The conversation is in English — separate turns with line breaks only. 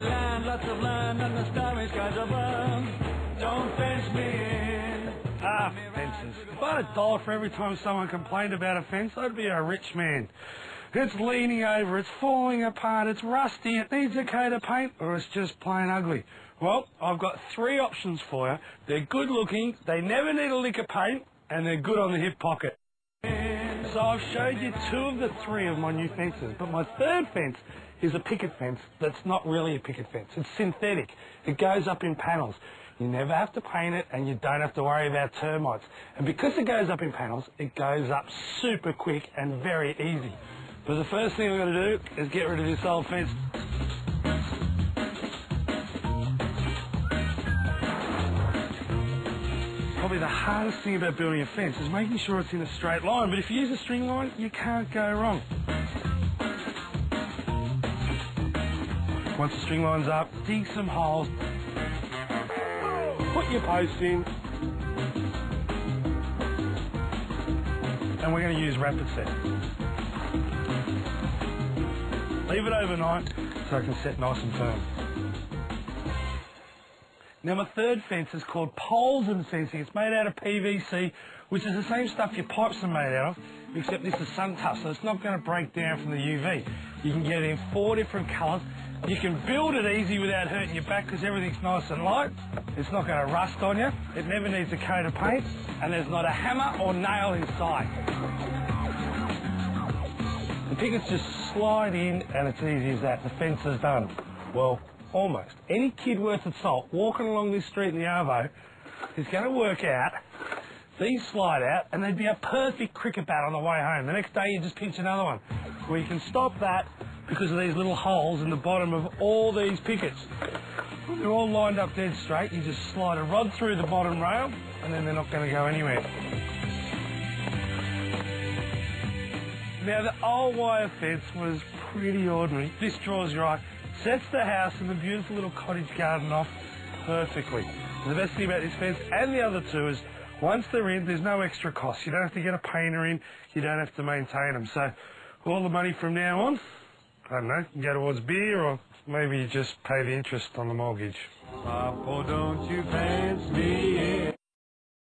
Land, lots of land, and the starry skies above. Don't fence me in.
Fences. If I had $1 for every time someone complained about a fence, I'd be a rich man. It's leaning over, it's falling apart, it's rusty, it needs a coat of paint, or it's just plain ugly. Well, I've got 3 options for you. They're good looking, they never need a lick of paint, and they're good on the hip pocket. So I've showed you 2 of the 3 of my new fences, but my 3rd fence is a picket fence that's not really a picket fence. It's synthetic. It goes up in panels. You never have to paint it, and you don't have to worry about termites. And because it goes up in panels, it goes up super quick and very easy. But the first thing I'm going to do is get rid of this old fence. Probably the hardest thing about building a fence is making sure it's in a straight line, but if you use a string line, you can't go wrong. Once the string line's up, dig some holes, put your posts in, and we're going to use rapid set. Leave it overnight so it can set nice and firm. Now my 3rd fence is called Polvin fencing. It's made out of PVC, which is the same stuff your pipes are made out of, except this is sun tough, so it's not going to break down from the UV. You can get it in 4 different colours. You can build it easy without hurting your back because everything's nice and light. It's not going to rust on you. It never needs a coat of paint, and there's not a hammer or nail inside. The pickets just slide in, and it's easy as that. The fence is done. Well, almost. Any kid worth its salt walking along this street in the Arvo is going to work out these slide out, and they'd be a perfect cricket bat on the way home. The next day you just pinch another one. Well, you can stop that because of these little holes in the bottom of all these pickets. They're all lined up dead straight. You just slide a rod through the bottom rail, and then they're not going to go anywhere. Now, the old wire fence was pretty ordinary. This draws your eye, sets the house and the beautiful little cottage garden off perfectly. The best thing about this fence and the other 2 is once they're in, there's no extra cost. You don't have to get a painter in, you don't have to maintain them. So all the money from now on, I don't know, can go towards beer, or maybe you just pay the interest on the mortgage.
Papa, don't you fence me in.